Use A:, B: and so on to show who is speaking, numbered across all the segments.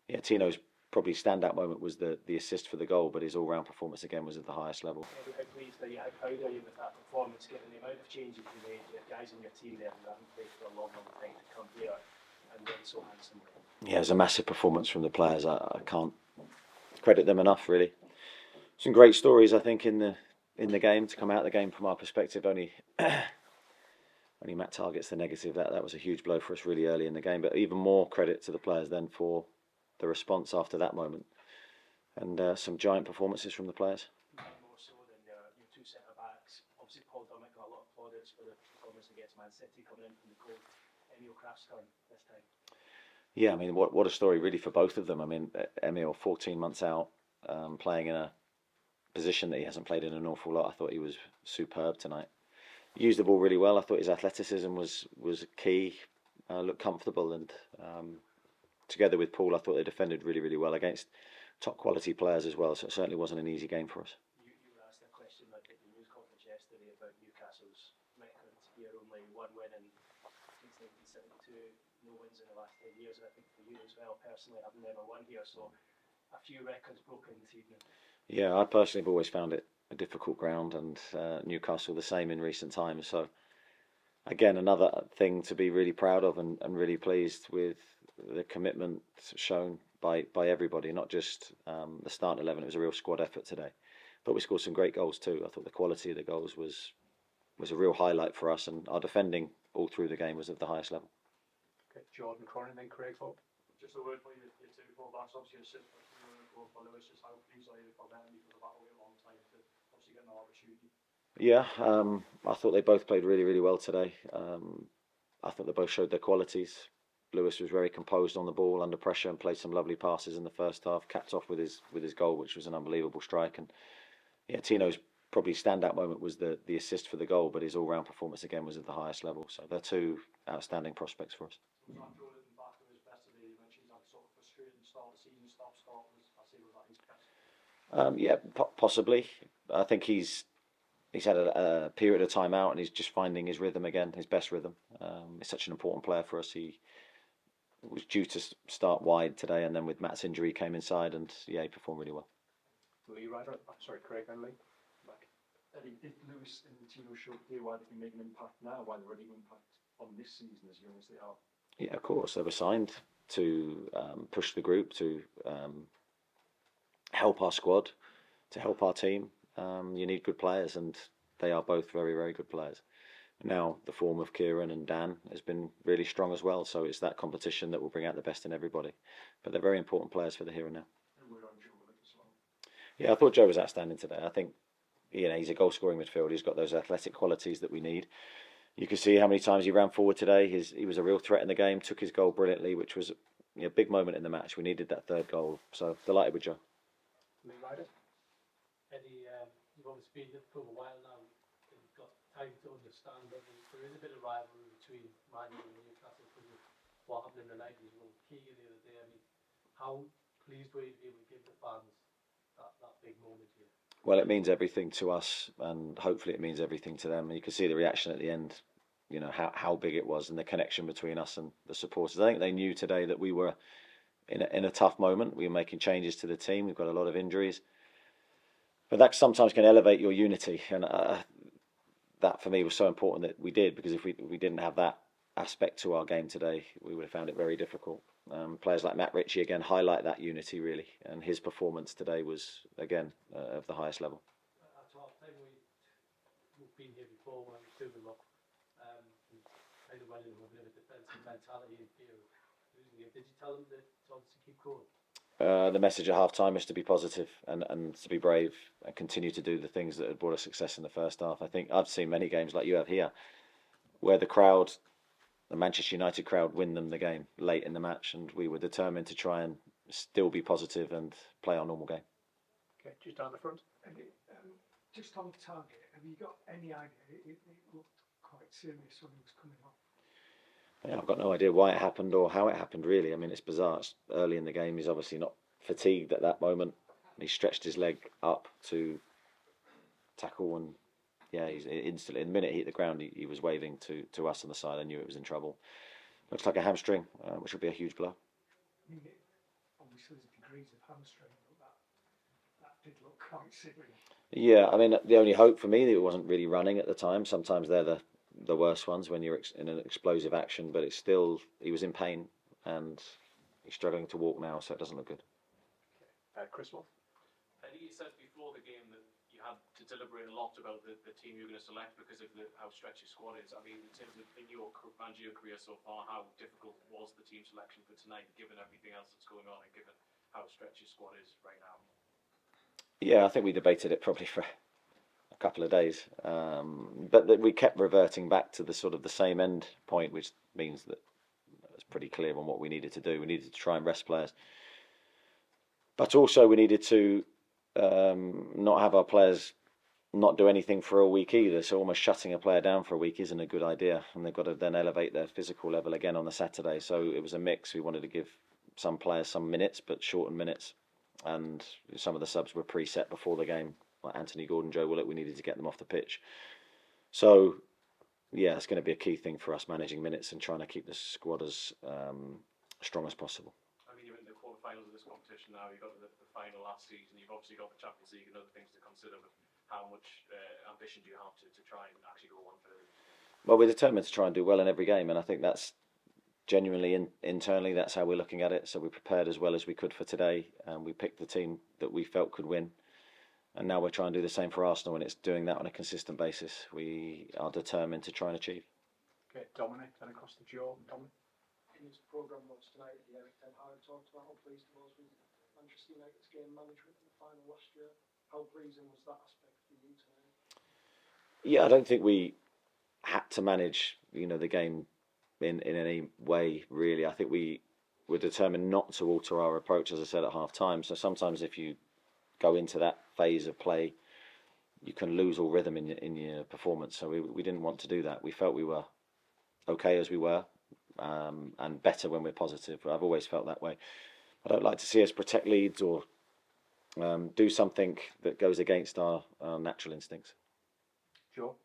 A: Yeah, Tino's probably standout moment was the assist for the goal, but his all-round performance again was at the highest level.
B: How pleased are you? How proud are you with that performance, given the amount of changes you made? You had guys in your team there who haven't played for a long, long time to come here and win so handsomely.
A: Yeah, it was a massive performance from the players. I can't credit them enough, really. Some great stories, I think, in the game to come out of the game from our perspective. Only Matt Targett's the negative. That was a huge blow for us really early in the game. But even more credit to the players then for the response after that moment, and some giant performances from the players.
B: More so than your two centre backs. Obviously, Paul Dummett got a lot of plaudits for the performance against Man City coming in from the cold. Emil Krafth's turn this time.
A: Yeah, I mean, what a story really for both of them. I mean, Emil, 14 months out, playing in a position that he hasn't played in an awful lot. I thought he was superb tonight. Used the ball really well. I thought his athleticism was key. Looked comfortable, and together with Paul, I thought they defended really, really well against top quality players as well. So it certainly wasn't an easy game for us.
B: You were asked a question like at the news conference yesterday about Newcastle's record. Here only one win since 1972, no wins in the last 10 years. And I think for you as well, personally, I've never won here, so a few records broken this evening.
A: Yeah, I personally have always found it a difficult ground, and Newcastle the same in recent times. So again, another thing to be really proud of, and really pleased with the commitment shown by everybody, not just the starting 11. It was a real squad effort today, but we scored some great goals too. I thought the quality of the goals was a real highlight for us, and our defending all through the game was of the highest level.
C: Okay, Jordan, Corn, and then Krafth.
D: Just a word for you, your two full-backs, obviously a sit for Lewis. Just how pleased are you for them, because of that a long time to obviously get an opportunity?
A: Yeah, I thought they both played really, really well today. I thought they both showed their qualities. Lewis was very composed on the ball under pressure and played some lovely passes in the first half. Capped off with his goal, which was an unbelievable strike. And yeah, Tino's probably standout moment was the assist for the goal, but his all-round performance again was at the highest level. So they're two outstanding prospects for us.
D: Was that Joelinton back to his best today? You mentioned that sort of frustrating start of the season, stop-start. Was that his best?
A: Yeah, possibly. I think he's had a period of time out, and he's just finding his rhythm again, his best rhythm. He's such an important player for us. He was due to start wide today, and then with Matt's injury, he came inside, and yeah, he performed really well.
C: Lee Ryder, sorry, Craig and Lee. Back.
D: Eddie, did Lewis and Tino show here why they can make an impact now, why they're already an impact on this season as young as they are?
A: Yeah, of course. They were signed to push the group, to help our squad, to help our team. You need good players, and they are both very, very good players. Now, the form of Kieran and Dan has been really strong as well, so it's that competition that will bring out the best in everybody. But they're very important players for the here and now.
D: And we're on Joelinton as well.
A: Yeah, I thought Joe was outstanding today. I think he's a goal-scoring midfielder. He's got those athletic qualities that we need. You can see how many times he ran forward today. He was a real threat in the game, took his goal brilliantly, which was a big moment in the match. We needed that third goal, so delighted with Joe.
C: Lee Ryder.
E: Eddie, you've obviously been here for a while now. You've got time to understand that there is a bit of rivalry between Man Utd and Newcastle because of what happened in the 90s. Well, Keegan the other day, I mean, how pleased were you to be able to give the fans that big moment here?
A: Well, it means everything to us, and hopefully it means everything to them. You can see the reaction at the end, how big it was, and the connection between us and the supporters. I think they knew today that we were in a tough moment. We were making changes to the team. We've got a lot of injuries. But that sometimes can elevate your unity, and that for me was so important that we did, because if we didn't have that aspect to our game today, we would have found it very difficult. Players like Matt Ritchie again highlight that unity really, and his performance today was again of the highest level.
E: At half time, we've been here before when we stood them up, kind of went in with a bit of a defensive mentality in fear of losing it. Did you tell them to obviously keep going?
A: The message at half time is to be positive and to be brave and continue to do the things that had brought us success in the first half. I think I've seen many games like you have here where the Manchester United crowd win them the game late in the match, and we were determined to try and still be positive and play our normal game.
C: Okay, just down the front.
F: Just on Targett, have you got any idea? It looked quite serious when he was coming off.
A: Yeah, I've got no idea why it happened or how it happened really. I mean, it's bizarre. It's early in the game. He's obviously not fatigued at that moment. He stretched his leg up to tackle, and yeah, he's instantly, the minute he hit the ground, he was waving to us on the side. I knew it was in trouble. Looks like a hamstring, which will be a huge blow.
F: I mean, on obviously there's degrees of hamstring, but that did look quite serious.
A: Yeah, I mean, the only hope for me that it wasn't really running at the time. Sometimes they're the worst ones when you're in an explosive action, but it's still, he was in pain and he's struggling to walk now, so it doesn't look good.
C: Chris Wolf.
G: Eddie, you said before the game that you had to deliberate a lot about the team you're going to select because of how stretched your squad is. I mean, in terms of in your managerial career so far, how difficult was the team selection for tonight, given everything else that's going on and given how stretched your squad is right now?
A: Yeah, I think we debated it probably for a couple of days, but we kept reverting back to the sort of the same end point, which means that it's pretty clear on what we needed to do. We needed to try and rest players, but also we needed to not have our players not do anything for a week either. So almost shutting a player down for a week isn't a good idea, and they've got to then elevate their physical level again on the Saturday. So it was a mix. We wanted to give some players some minutes, but shortened minutes, and some of the subs were preset before the game, like Anthony Gordon, Joe Willock. We needed to get them off the pitch. So yeah, it's going to be a key thing for us, managing minutes and trying to keep the squad as strong as possible.
G: I mean, you're in the quarterfinals of this competition now. You got the final last season. You've obviously got the Champions League and other things to consider. But how much ambition do you have to try and actually go on further?
A: Well, we're determined to try and do well in every game, and I think that's genuinely internally that's how we're looking at it. So we prepared as well as we could for today, and we picked the team that we felt could win. And now we're trying to do the same for Arsenal, and it's doing that on a consistent basis. We are determined to try and achieve.
C: Okay, Dominic, then across the Joe. Dominic.
B: In his programme notes tonight, Eddie Howe talked about how pleased he was with Manchester United's game management in the final last year. How pleasing was that aspect for you tonight?
A: Yeah, I don't think we had to manage, the game in any way really. I think we were determined not to alter our approach, as I said at half time. So sometimes if you go into that phase of play, you can lose all rhythm in your performance. So we didn't want to do that. We felt we were okay as we were, and better when we're positive. I've always felt that way. I don't like to see us protect leads or do something that goes against our natural instincts.
C: Joe.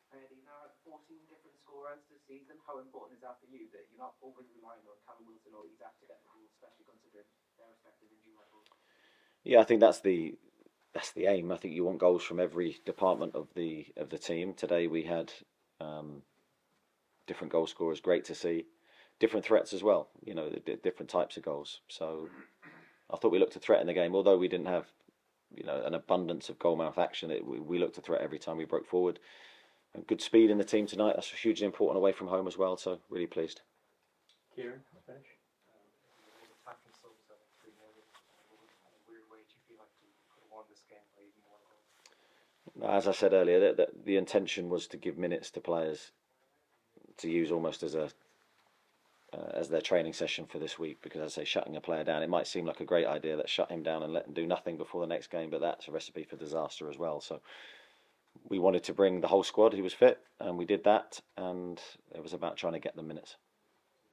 H: Eddie, now at 14 different scorers this season, how important is that for you that you're not overly relying on Callum Wilson or Isaac to get the goals, especially considering their respective injury levels?
A: Yeah, I think that's the aim. I think you want goals from every department of the team. Today we had different goal scorers. Great to see different threats as well. Different types of goals. So I thought we looked a threat in the game, although we didn't have an abundance of goal-mouth action. We looked a threat every time we broke forward. And good speed in the team tonight. That's hugely important away from home as well. So really pleased.
C: Kieran, finish.
H: Attacking subs at 3-0 in a weird way. Do you feel like you could have won this game by even more goals?
A: As I said earlier, that the intention was to give minutes to players to use almost as their training session for this week, because as I say, shutting a player down, it might seem like a great idea. Let's shut him down and let him do nothing before the next game, but that's a recipe for disaster as well. So we wanted to bring the whole squad who was fit, and we did that, and it was about trying to get them minutes.